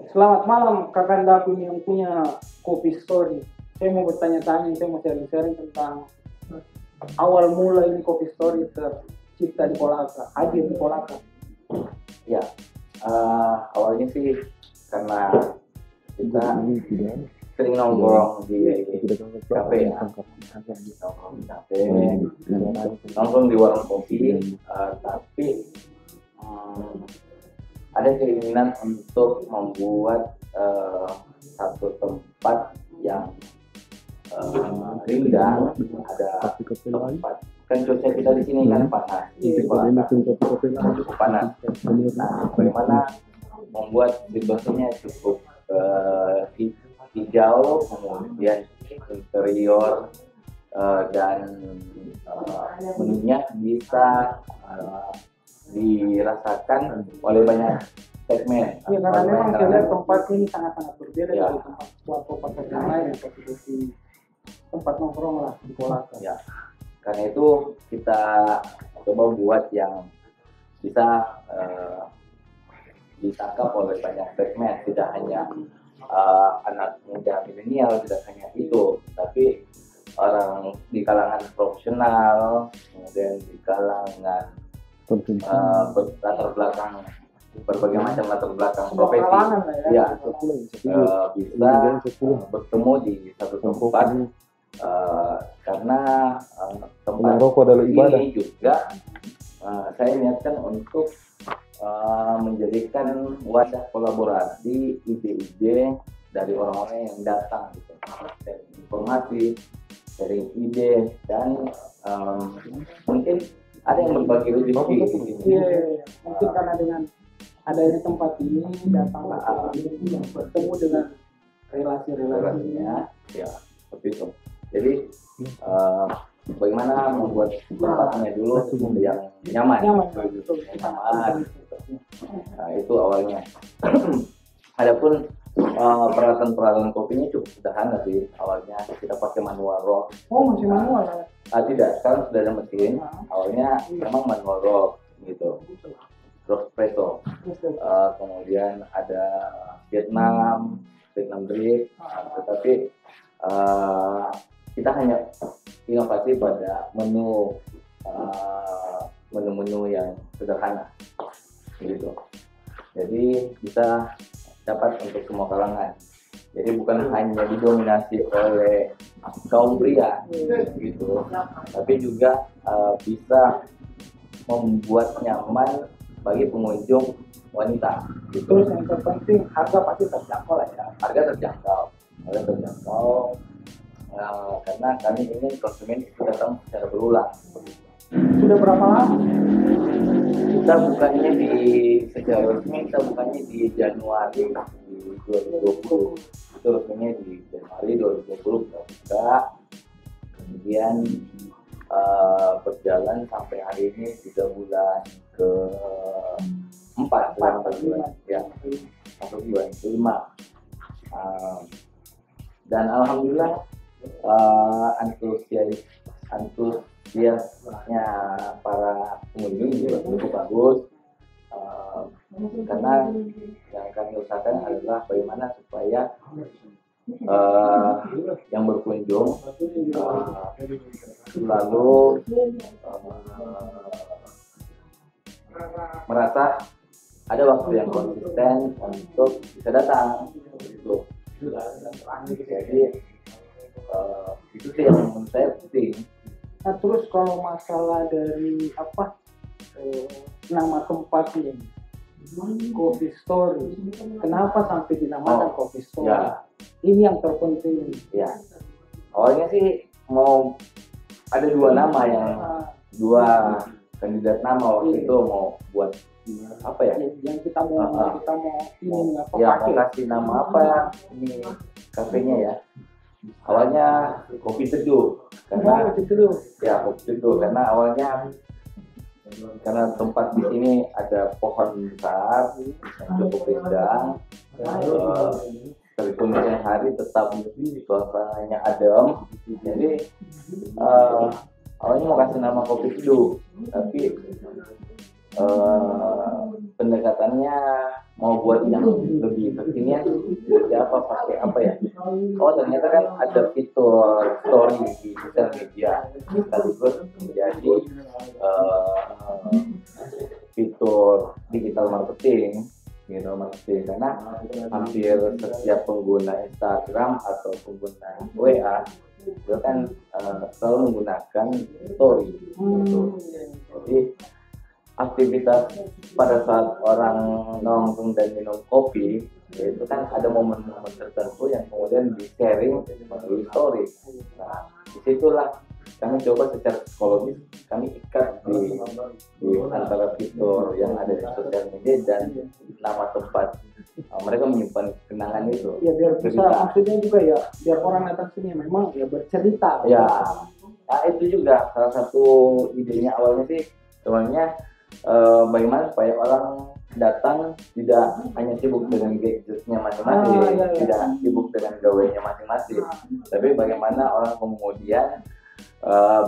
Selamat malam Kakak Dapin yang punya Kopi Story. Saya mau bertanya-tanya, saya mau sharing-sharing tentang awal mula ini Kopi Story tercipta di Kolaka, hadir di Kolaka. Ya, awalnya sih karena kita sering nongkrong di kafe ya, nongkrong di warung kopi, tapi ada keinginan untuk membuat satu tempat yang rindang, ada tempat kan cuaca kita di sini kan panas, cukup panas. Nah, bagaimana membuat situasinya cukup hijau, kemudian interior dan menunya bisa dirasakan oleh banyak segmen. Iya, karena memang saya lihat tempat ini sangat-sangat berbeda dari tempat tempat yang lain, seperti tempat nongkrong lah di Kolaka. Ya, karena itu kita coba buat yang bisa ditangkap oleh banyak segmen, tidak hanya anak muda milenial, tidak hanya itu, tapi orang di kalangan profesional, kemudian di kalangan latar belakang berbagai macam latar belakang profesi, bisa bertemu di satu tempat, karena tempat ini juga saya niatkan untuk menjadikan wadah kolaborasi ide-ide dari orang-orang yang datang gitu, sharing informasi, sharing ide, dan mungkin ada yang berbagi rezeki di sini. Mungkin karena dengan adanya tempat ini datanglah yang bertemu dengan relasi-relasinya, ya seperti itu. Jadi bagaimana membuat tempatnya dulu yang nyaman. Nah, itu awalnya. Adapun peralatan kopinya cukup sederhana sih. Awalnya kita pakai manual rock. Oh, masih manual? Tidak, sekarang sudah ada mesin. Awalnya memang manual rock gitu, rock espresso. Kemudian ada Vietnam drip, tetapi kita hanya inovasi pada menu yang sederhana gitu. Jadi bisa dapat untuk semua kalangan. Jadi bukan hanya didominasi oleh kaum pria gitu, tapi juga bisa membuat nyaman bagi pengunjung wanita gitu. Terus yang terpenting harga pasti terjangkau lah ya. Harga terjangkau. Karena kami ingin konsumen itu datang secara berulang. Sudah berapa lama? Kita bukanya secara resmi di Januari 2020. Itu resminya di Januari 2020 kita buka. Kemudian berjalan sampai hari ini 3 bulan ke-4 ya, masuk bulan ke-5. Dan alhamdulillah antusiasnya para pengunjung juga cukup bagus, karena yang kami usahakan adalah bagaimana supaya yang berkunjung selalu merasa ada waktu yang konsisten untuk bisa datang gitu. Jadi itu sih yang menurut saya penting. Nah, terus kalau masalah dari nama tempat ini, Kopi Story, kenapa sampai dinamakan Kopi Story? Ya. Ini yang terpenting. Ya, awalnya sih mau ada dua kandidat nama waktu itu, mau buat apa ya? Yang kita mau ini mau kasih nama apa ini kafenya ya? Awalnya Kopi Teduh, karena Kopi Teduh karena awalnya karena tempat di sini ada pohon besar yang cukup rindang, sekalipun siang hari tetap suasananya adem. Jadi awalnya mau kasih nama Kopi Teduh, tapi pendekatannya mau buat yang lebih kekinian seperti apa, pakai apa ya. Oh ternyata kan ada fitur story di sosial media sekaligus menjadi fitur digital marketing karena hampir setiap pengguna Instagram atau pengguna WA itu kan selalu menggunakan story gitu. Jadi aktivitas pada saat orang nongkrong dan minum kopi itu kan ada momen-momen tertentu yang kemudian di sharing melalui story. Nah disitulah kami coba secara psikologis kami ikat di antara fitur yang ada di sosial media dan nama tempat mereka menyimpan kenangan itu. Ya biar bisa maksudnya juga ya biar orang datang sini memang ya bercerita. Ya, nah itu juga salah satu idenya awalnya sih sebenarnya bagaimana supaya orang datang tidak hanya sibuk dengan gadgetnya masing-masing, tidak sibuk dengan gawainya masing-masing, tapi bagaimana orang kemudian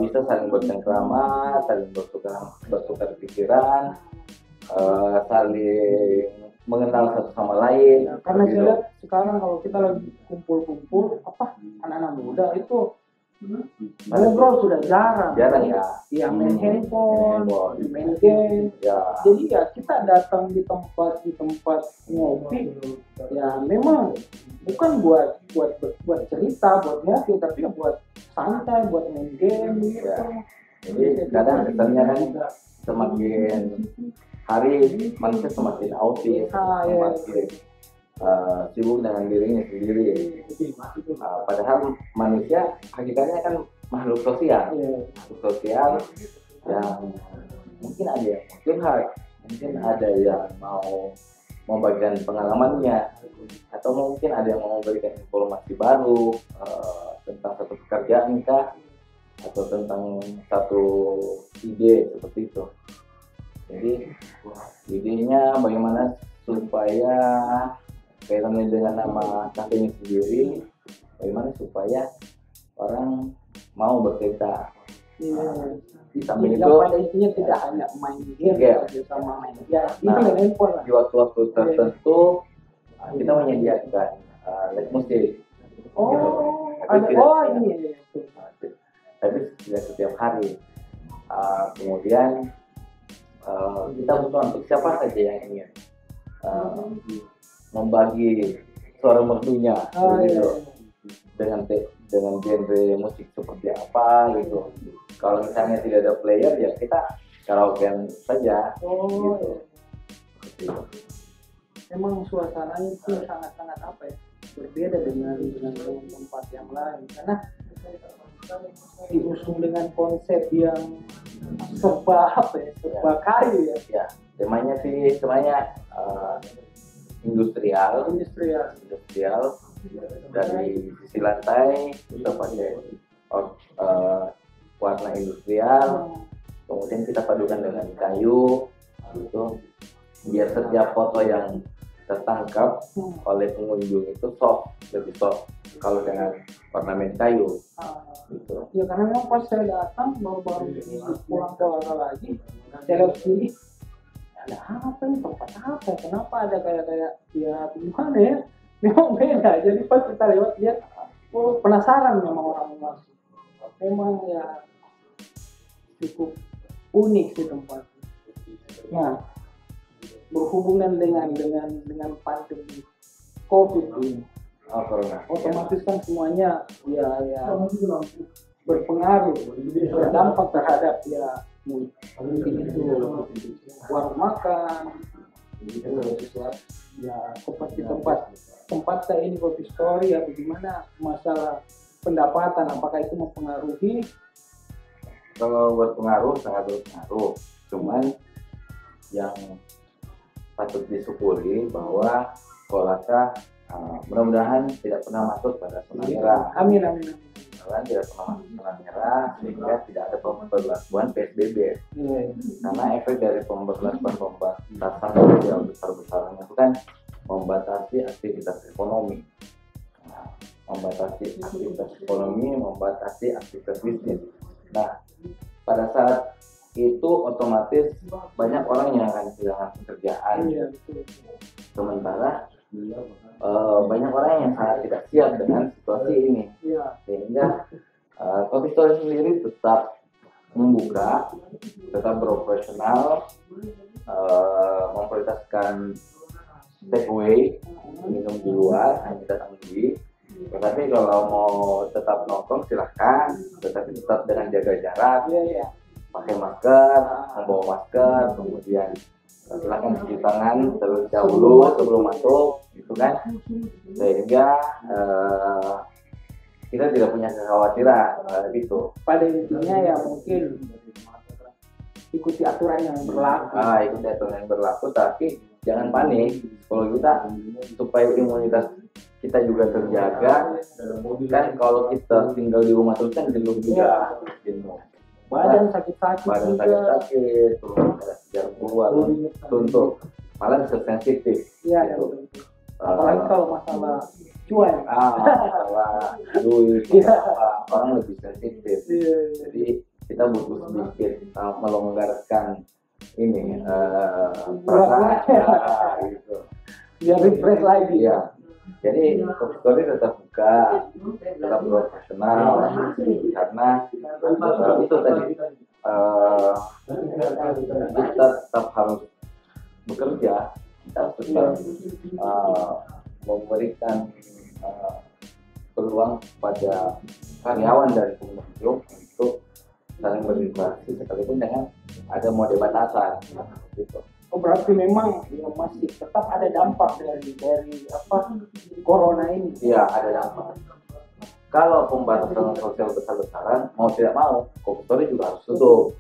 bisa saling bercengkrama, saling bertukar pikiran, saling mengenal satu sama lain. Ya, karena saya lihat sekarang kalau kita lagi kumpul-kumpul anak-anak muda itu ngobrol sudah jarang ya. Iya main handphone, main game. Ya. Jadi ya kita datang di tempat ngopi ya memang bukan buat cerita, buat ngopi, tapi buat santai, buat main game gitu. Ya. Jadi kadang kesannya kan semakin hari manusia semakin autis, semakin sibuk dengan dirinya sendiri. Padahal manusia hakikatnya kan makhluk sosial, yang mungkin ada yang curhat, mungkin ada yang mau membagikan pengalamannya, atau mungkin ada yang mau memberikan informasi baru tentang satu pekerjaan kah, atau tentang satu ide seperti itu. Jadi idenya bagaimana supaya kaitannya dengan nama kafe ini sendiri, bagaimana supaya orang mau bercerita. Di samping itu pada intinya tidak hanya main game sama main handphone. Di waktu-waktu tertentu kita menyediakan live musik. Ini. Tapi tidak setiap hari. Kemudian kita butuh untuk siapa saja yang ingin membagi suara merdunya gitu. Dengan genre musik seperti apa gitu. Kalau misalnya tidak ada player ya kita karaokean saja gitu. Memang suasananya itu sangat-sangat berbeda dengan tempat yang lain karena diusung dengan konsep yang serba kayu ya. Ya, temanya sih semuanya industrial. Dari sisi lantai kita pakai warna industrial, kemudian kita padukan dengan kayu gitu, biar setiap foto yang tertangkap oleh pengunjung itu lebih soft kalau dengan ornamen kayu gitu. Ya karena memang pas saya datang baru-baru pulang ke lagi, saya lihat sini ada apa ini, tempat apa, kenapa ada kayak ya gimana ya, memang beda. Jadi pas kita lewat lihat, penasaran memang orang masuk. Memang ya cukup unik sih tempat. Nah, berhubungan dengan pandemi COVID ini, otomatis kan semuanya ya berpengaruh, berdampak terhadap ya mungkin itu warung makan, ya seperti tempat saya ini Coffee Story ya, bagaimana masalah pendapatan, apakah itu mempengaruhi? Kalau berpengaruh sangat berpengaruh, cuman yang patut disyukuri bahwa Kolaka mudah-mudahan tidak pernah masuk pada zona merah. Amin. Mudah-mudahan tidak pernah masuk zona merah sehingga tidak ada pemberlakuan PSBB. Karena efek dari pembatasan sosial besar-besaran itu kan membatasi aktivitas ekonomi. Membatasi aktivitas bisnis. Nah, pada saat itu otomatis banyak orang yang akan kehilangan pekerjaan. Sementara banyak orang yang sangat tidak siap dengan situasi ini, sehingga Coffee Story sendiri tetap membuka, tetap beroperasional, memprioritaskan take away, minum di luar, hanya datang beli. Tetapi kalau mau tetap nongkrong silahkan, tetapi tetap dengan jaga jarak, pakai masker, membawa masker, kemudian silahkan cuci tangan terlebih dahulu sebelum masuk, gitu kan, sehingga kita tidak punya kekhawatiran gitu. Pada intinya ya mungkin ikuti aturan yang berlaku. Ikuti aturan yang berlaku, tapi jangan panik. Kalau kita supaya imunitas kita juga terjaga, kan kalau kita tinggal di rumah terus kan jenuh juga, badan sakit-sakit, terus jarang keluar, suntuk, malah bisa sensitif. Gitu. Apalagi kalau masalah cuan, masalah duit, orang lebih sensitif. Jadi kita butuh sedikit melonggarkan ini perasaan, gitu. Biar refresh lagi. Ya. Jadi Coffee Story tetap buka, tetap profesional, karena itu tadi kita tetap harus bekerja, kita tetap memberikan peluang pada karyawan dari pengunjung untuk saling berinteraksi sekalipun dengan ada mode batasan, gitu. Oh, berarti memang ya, masih tetap ada dampak dari corona ini. Iya, ada dampak. Kalau pembatasan sosial besar-besaran, mau tidak mau, Coffee Story juga harus tutup.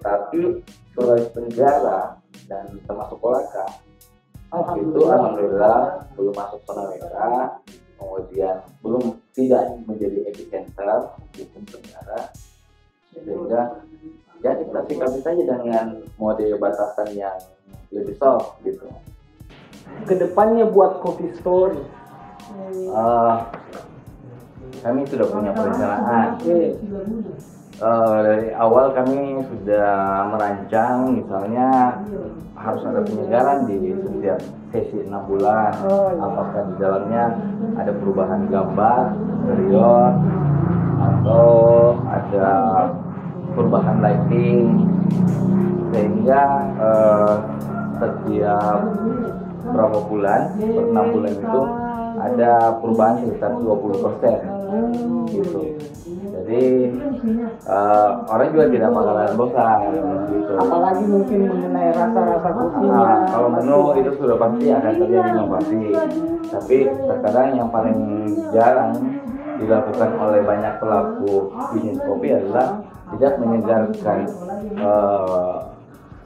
Tapi Sulawesi Tenggara dan termasuk Kolaka, itu alhamdulillah belum masuk zona merah, kemudian belum tidak menjadi epicenter di Tenggara, sehingga ya kita sikapi saja dengan mode batasan yang lebih soft gitu. Kedepannya buat Coffee Story, kami sudah punya perencanaan. Dari awal kami sudah merancang, misalnya harus ada penyegaran di setiap sesi 6 bulan. Apakah di dalamnya ada perubahan gambar, interior, atau ada perubahan lighting, sehingga setiap berapa bulan, per 6 bulan itu ada perubahan sekitar 20% gitu. Jadi orang juga tidak bakalan bosan gitu. Apalagi mungkin mengenai rasa-rasa kopinya. Kalau menu itu sudah pasti akan terjadi inovasi, tapi terkadang yang paling jarang dilakukan oleh banyak pelaku bisnis kopi adalah tidak menyegarkan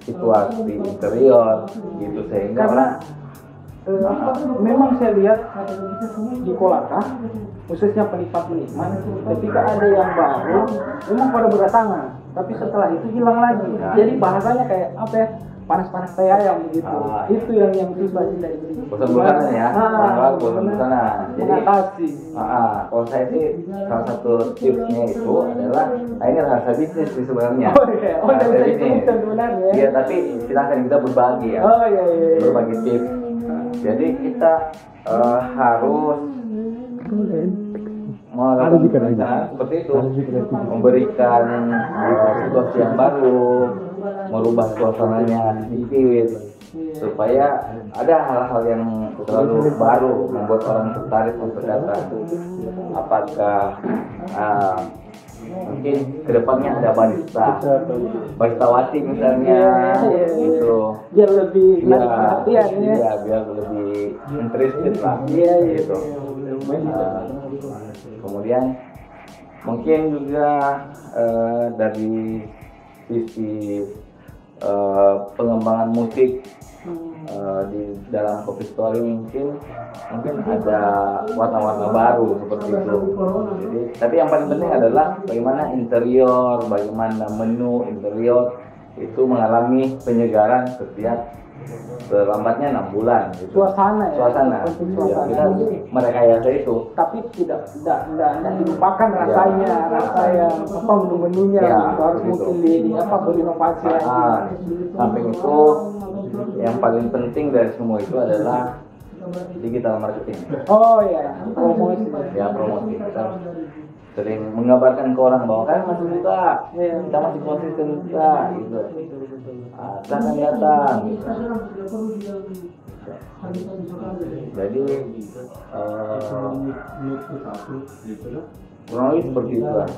situasi interior gitu, sehingga karena memang saya lihat di Kolaka khususnya penikmat ketika ada yang baru memang pada berdatangan, tapi setelah itu hilang lagi. Jadi bahasanya kayak apa ya, panas-panas teh ayam begitu. Itu yang susah tidak dibeli. Bosan-bosanan ya, orang bosan-bosanan. Jadi kalau saya sih salah satu tipsnya itu adalah, ini rasa bisnis sih sebenarnya. Rasa bisnis sebenarnya. Iya, tapi kita berbagi ya. Berbagi tips. Jadi kita harus melakukan seperti itu, memberikan situasi yang baru, merubah suasananya sedikit, supaya ada hal-hal yang selalu baru membuat orang tertarik untuk datang. Apakah mungkin kedepannya ada baristawati misalnya, gitu, biar lebih perhatian ya, biar lebih interested lah, gitu. Kemudian mungkin juga dari sisi pengembangan musik di dalam Coffee Story mungkin ada warna-warna baru seperti itu. Jadi, tapi yang paling penting adalah bagaimana interior, bagaimana menu interior itu mengalami penyegaran setiap selambatnya 6 bulan. Gitu. Suasana. Ya, kita merekayasa itu. Tapi tidak dilupakan rasanya, rasa yang menu-menunya harus mungkin berinovasi lagi. Samping itu yang paling penting dari semua itu adalah digital marketing. Oh ya, promosi. Ya, promosi. Kita sering mengabarkan ke orang bahwa kan masih buka, kita masih konsisten buka, gitu. Akan datang. Gitu. Jadi kurang lebih seperti itu lah.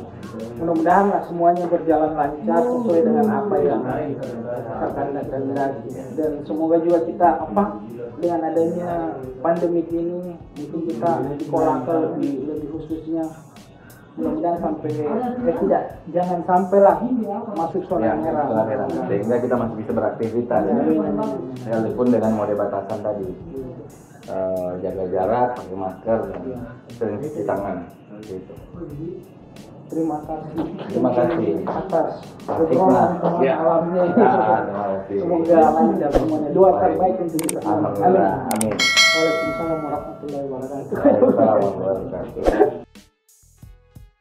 Mudah-mudahan lah semuanya berjalan lancar sesuai dengan apa yang akan datang, dan semoga juga kita dengan adanya pandemi ini mungkin kita di Kolaka lebih khususnya mudah-mudahan jangan sampai lah masuk zona merah, sehingga kita masih bisa beraktivitas sekalipun dengan mode batasan tadi, jaga jarak, pakai masker, dan sering cuci tangan gitu. Terima kasih atas dukungan alamnya. Semoga lancar semuanya. Doa terbaik untuk kita. Amin. Waalaikumsalam warahmatullahi wabarakatuh.